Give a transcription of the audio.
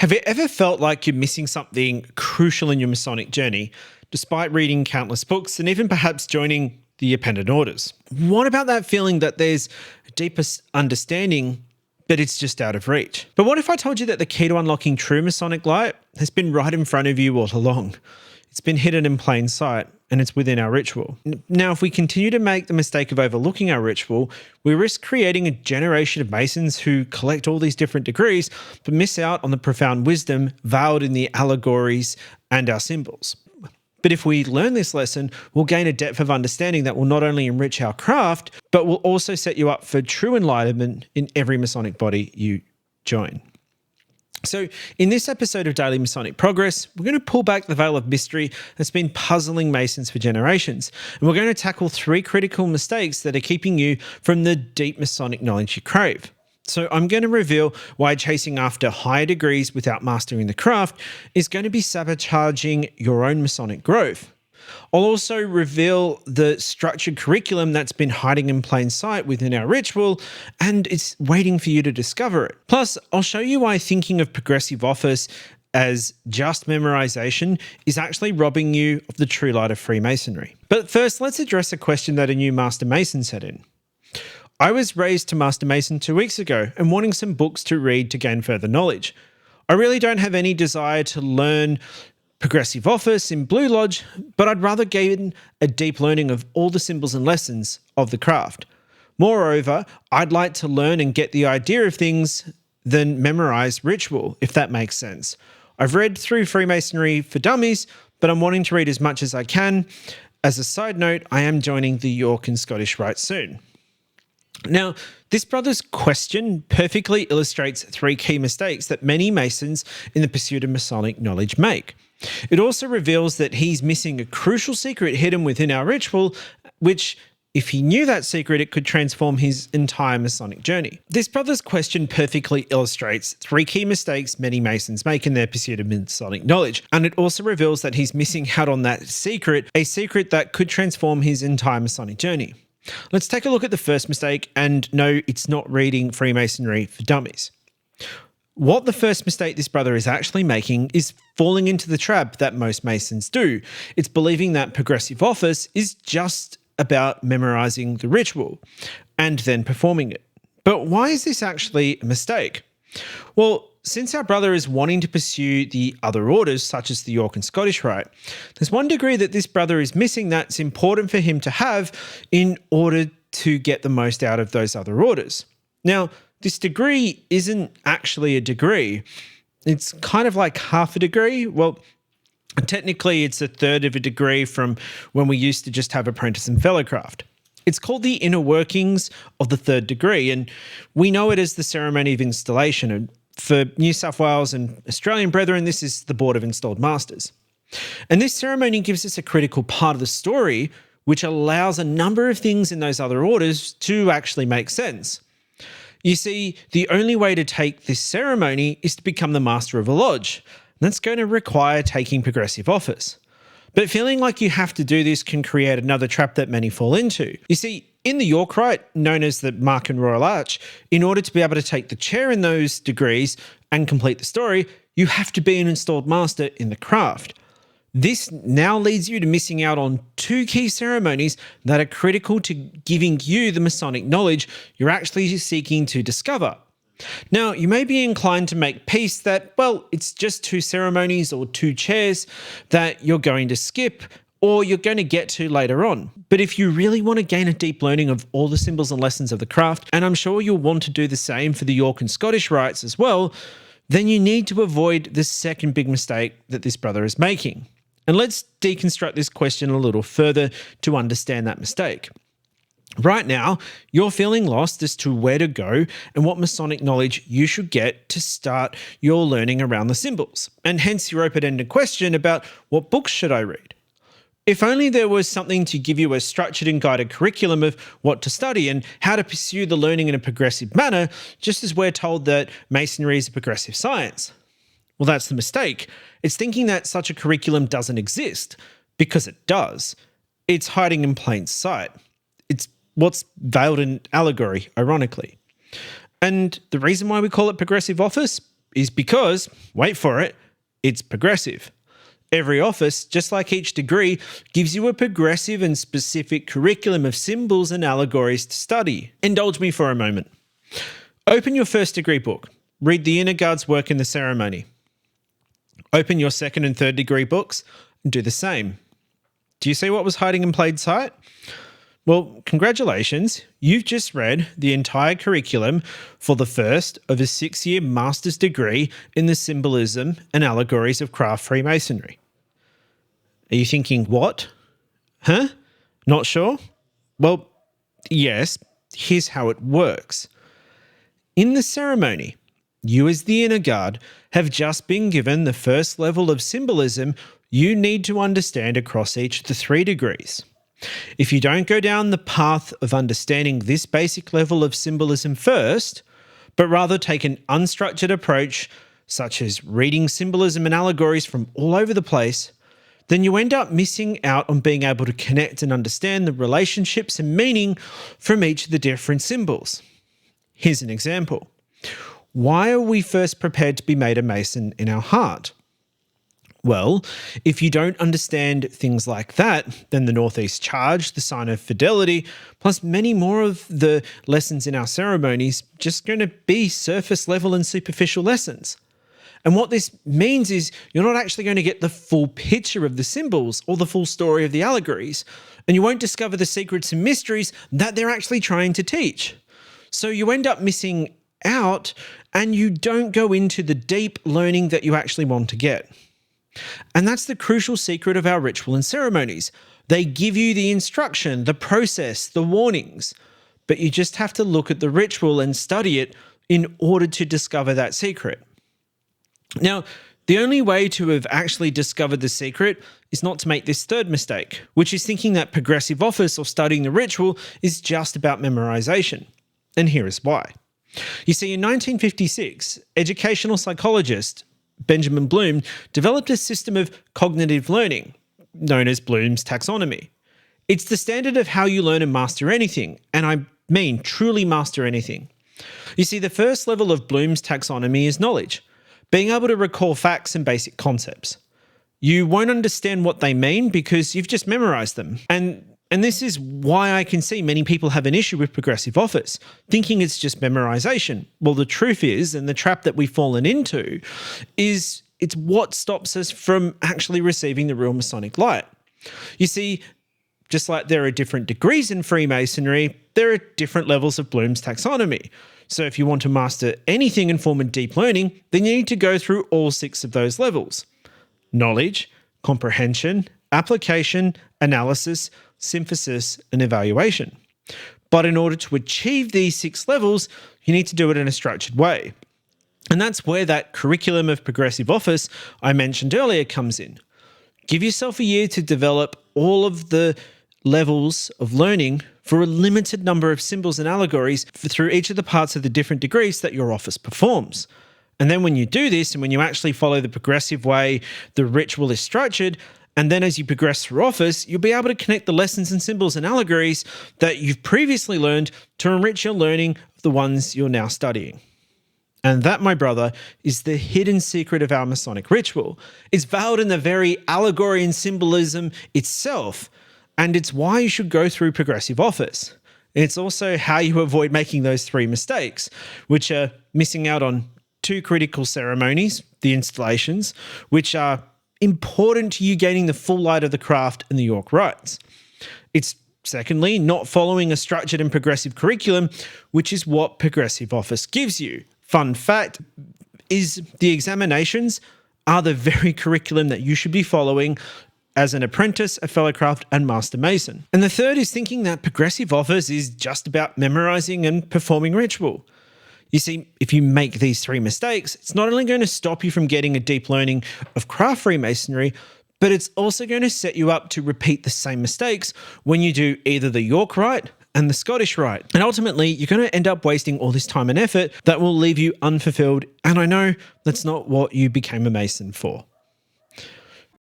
Have you ever felt like you're missing something crucial in your Masonic journey, despite reading countless books and even perhaps joining the Appendant Orders? What about that feeling that there's a deeper understanding, but it's just out of reach? But what if I told you that the key to unlocking true Masonic light has been right in front of you all along? It's been hidden in plain sight, and it's within our ritual. Now, if we continue to make the mistake of overlooking our ritual, we risk creating a generation of Masons who collect all these different degrees, but miss out on the profound wisdom veiled in the allegories and our symbols. But if we learn this lesson, we'll gain a depth of understanding that will not only enrich our craft, but will also set you up for true enlightenment in every Masonic body you join. So in this episode of Daily Masonic Progress, we're going to pull back the veil of mystery that's been puzzling Masons for generations. And we're going to tackle 3 critical mistakes that are keeping you from the deep Masonic knowledge you crave. So I'm going to reveal why chasing after higher degrees without mastering the craft is going to be sabotaging your own Masonic growth. I'll also reveal the structured curriculum that's been hiding in plain sight within our ritual, and it's waiting for you to discover it. Plus, I'll show you why thinking of progressive office as just memorization is actually robbing you of the true light of Freemasonry. But first, let's address a question that a new Master Mason sent in. I was raised to Master Mason 2 weeks ago and wanting some books to read to gain further knowledge. I really don't have any desire to learn progressive office in Blue Lodge, but I'd rather gain a deep learning of all the symbols and lessons of the craft. Moreover, I'd like to learn and get the idea of things than memorize ritual, if that makes sense. I've read through Freemasonry for Dummies, but I'm wanting to read as much as I can. As a side note, I am joining the York and Scottish Rite soon. Now, this brother's question perfectly illustrates 3 key mistakes that many Masons in the pursuit of Masonic knowledge make. It also reveals that he's missing a crucial secret hidden within our ritual, which, if he knew that secret, it could transform his entire Masonic journey. This brother's question perfectly illustrates 3 key mistakes many Masons make in their pursuit of Masonic knowledge, and it also reveals that he's missing out on that secret, a secret that could transform his entire Masonic journey. Let's take a look at the first mistake, and no, it's not reading Freemasonry for Dummies. What the first mistake this brother is actually making is falling into the trap that most Masons do. It's believing that progressive office is just about memorizing the ritual and then performing it. But why is this actually a mistake? Well, since our brother is wanting to pursue the other orders, such as the York and Scottish Rite, there's one degree that this brother is missing that's important for him to have in order to get the most out of those other orders. Now, this degree isn't actually a degree. It's kind of like half a degree. Well, technically it's a third of a degree from when we used to just have apprentice and fellowcraft. It's called the inner workings of the third degree, and we know it as the ceremony of installation. And for New South Wales and Australian brethren, this is the Board of Installed Masters. And this ceremony gives us a critical part of the story, which allows a number of things in those other orders to actually make sense. You see, the only way to take this ceremony is to become the master of a lodge. That's going to require taking progressive office. But feeling like you have to do this can create another trap that many fall into. You see, in the York Rite, known as the Mark and Royal Arch, in order to be able to take the chair in those degrees and complete the story, you have to be an installed master in the craft. This now leads you to missing out on 2 key ceremonies that are critical to giving you the Masonic knowledge you're actually seeking to discover. Now, you may be inclined to make peace that, well, it's just 2 ceremonies or 2 chairs that you're going to skip or you're going to get to later on. But if you really want to gain a deep learning of all the symbols and lessons of the craft, and I'm sure you'll want to do the same for the York and Scottish Rites as well, then you need to avoid the second big mistake that this brother is making. And let's deconstruct this question a little further to understand that mistake. Right now, you're feeling lost as to where to go and what Masonic knowledge you should get to start your learning around the symbols, and hence your open-ended question about what books should I read. If only there was something to give you a structured and guided curriculum of what to study and how to pursue the learning in a progressive manner, just as we're told that Masonry is a progressive science. Well, that's the mistake. It's thinking that such a curriculum doesn't exist, because it does. It's hiding in plain sight. It's what's veiled in allegory, ironically. And the reason why we call it progressive office, is because, wait for it, it's progressive. Every office, just like each degree, gives you a progressive and specific curriculum of symbols and allegories to study. Indulge me for a moment. Open your first degree book. Read the inner guard's work in the ceremony. Open your second and third degree books and do the same. Do you see what was hiding in plain sight? Well, congratulations. You've just read the entire curriculum for the first of a 6-year master's degree in the symbolism and allegories of craft Freemasonry. Are you thinking, what? Huh? Not sure? Well, yes, here's how it works. In the ceremony, you as the inner guard have just been given the first level of symbolism you need to understand across each of the 3 degrees. If you don't go down the path of understanding this basic level of symbolism first, but rather take an unstructured approach, such as reading symbolism and allegories from all over the place, then you end up missing out on being able to connect and understand the relationships and meaning from each of the different symbols. Here's an example. Why are we first prepared to be made a Mason in our heart? Well, if you don't understand things like that, then the Northeast Charge, the sign of fidelity, plus many more of the lessons in our ceremonies, just going to be surface level and superficial lessons. And what this means is you're not actually going to get the full picture of the symbols or the full story of the allegories, and you won't discover the secrets and mysteries that they're actually trying to teach. So you end up missing out, and you don't go into the deep learning that you actually want to get. And that's the crucial secret of our ritual and ceremonies. They give you the instruction, the process, the warnings, but you just have to look at the ritual and study it in order to discover that secret. Now, the only way to have actually discovered the secret is not to make this third mistake, which is thinking that progressive office or studying the ritual is just about memorization. And here is why. You see, in 1956, educational psychologist Benjamin Bloom developed a system of cognitive learning, known as Bloom's taxonomy. It's the standard of how you learn and master anything, and I mean truly master anything. You see, the first level of Bloom's taxonomy is knowledge, being able to recall facts and basic concepts. You won't understand what they mean because you've just memorized them. And this is why I can see many people have an issue with progressive office, thinking it's just memorization. Well, the truth is, and the trap that we've fallen into, is it's what stops us from actually receiving the real Masonic light. You see, just like there are different degrees in Freemasonry, there are different levels of Bloom's taxonomy. So if you want to master anything in form of deep learning, then you need to go through all 6 of those levels: knowledge, comprehension, application, analysis, synthesis, and evaluation. But in order to achieve these 6 levels, you need to do it in a structured way. And that's where that curriculum of progressive office I mentioned earlier comes in. Give yourself a year to develop all of the levels of learning for a limited number of symbols and allegories through each of the parts of the different degrees that your office performs. And then when you do this, and when you actually follow the progressive way the ritual is structured, and then as you progress through office, you'll be able to connect the lessons and symbols and allegories that you've previously learned to enrich your learning of the ones you're now studying. And that, my brother, is the hidden secret of our Masonic ritual. It's veiled in the very allegory and symbolism itself, and it's why you should go through progressive office. And it's also how you avoid making those 3 mistakes, which are missing out on 2 critical ceremonies, the installations, which are important to you gaining the full light of the craft and the York rites. It's secondly, not following a structured and progressive curriculum, which is what progressive office gives you. Fun fact is the examinations are the very curriculum that you should be following as an apprentice, a fellow craft, and master mason. And the third is thinking that progressive office is just about memorizing and performing ritual. You see, if you make these 3 mistakes, it's not only going to stop you from getting a deep learning of craft Freemasonry, but it's also going to set you up to repeat the same mistakes when you do either the York Rite and the Scottish Rite. And ultimately, you're going to end up wasting all this time and effort that will leave you unfulfilled. And I know that's not what you became a Mason for.